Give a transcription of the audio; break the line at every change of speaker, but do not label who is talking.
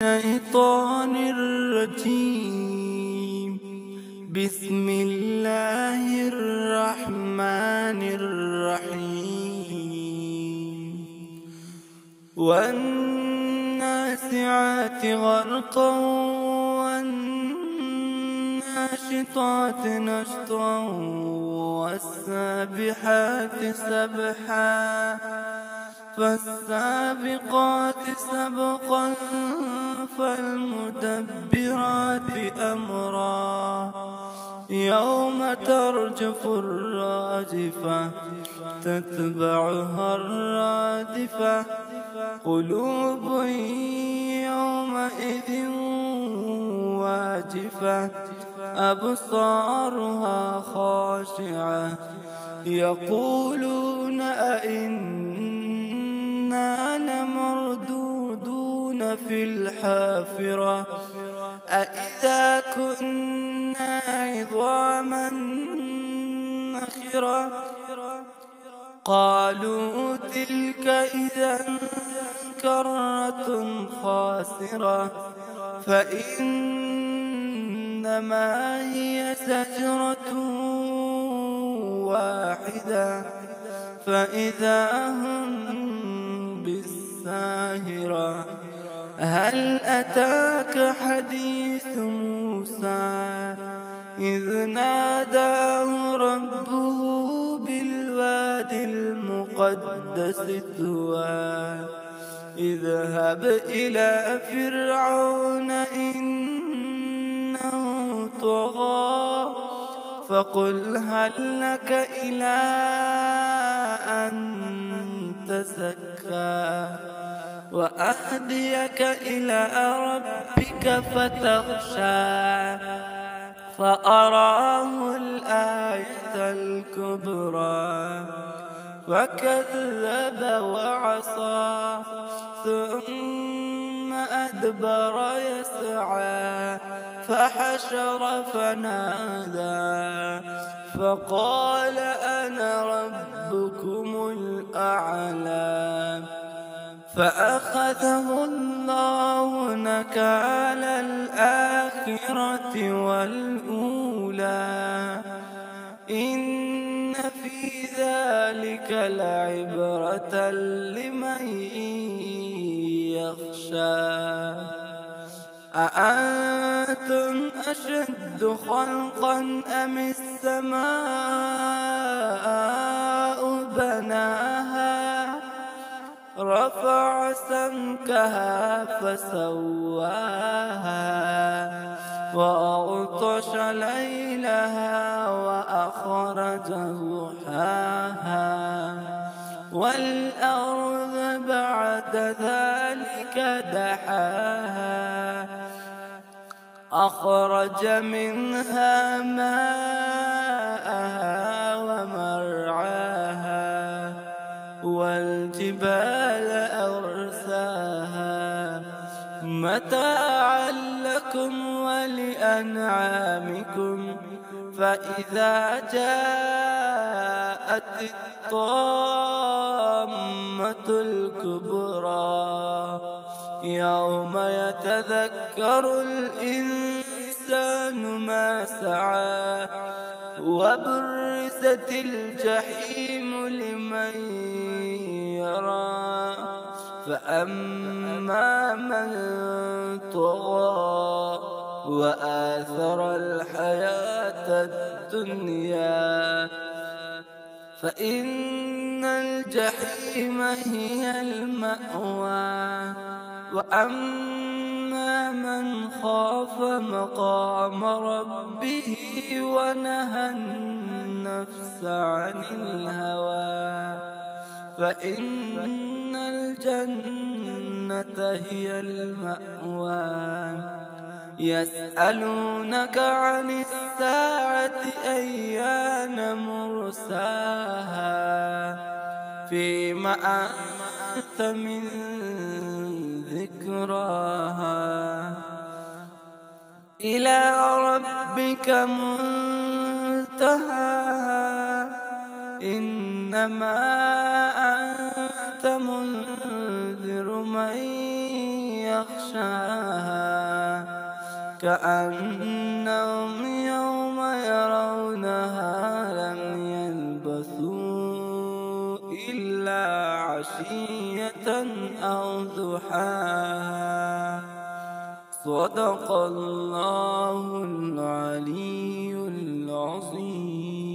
الشيطان الرجيم. بسم الله الرحمن الرحيم. والنازعات غرقا والناشطات نشطا والسابحات سبحا فالسابقات سبقا فالمدبرات أمرا يوم ترجف الراجفة تتبعها الرادفة قلوب يومئذ واجفة أبصارها خاشعة يقولون أئنا لمردودون في الحافرة أئذا كنا عظاما نخرة قالوا تلك إذا كرة خاسرة فإنما هي زجرة واحدة فإذا هم بالساهرة هل أتاك حديث موسى إذ ناداه ربه بالوادي المقدس طوى اذهب إلى فرعون إنه طغى فقل هل لك إلى أن تزكى وأهديك إلى ربك فتخشى فأراه الآية الكبرى وكذب وعصى ثم أدبر يسعى فحشر فنادى فقال أنا ربكم الأعلى فأخذه الله نكال الآخرة والأولى إن في ذلك لعبرة لمن يخشى أأنتم أشد خلقا أم السماء بناها رفع سمكها فسواها وأغطش ليلها وأخرج ضحاها والأرض بعد ذلك دحاها أخرج منها ماءها ومرعاها والجبال أرساها متاعا لكم ولأنعامكم فإذا جاءت الطامة الكبرى يوم يتذكر الإنسان ما سعى وبرزت الجحيم لمن يرى فأما من طغى وآثر الحياة الدنيا فإن الجحيم هي المأوى وأما من خاف مقام ربه ونهى النفس عن الهوى فإن الجنة هي المأوى يسألونك عن الساعة أيان مرساها فيما أنت من ذكراها إلى ربك منتهاها إنما أنت منذر من يغشاها كأنهم يوم يرونها لم يلبثوا إلا عشية أو ضحاها. صدق الله العلي العظيم.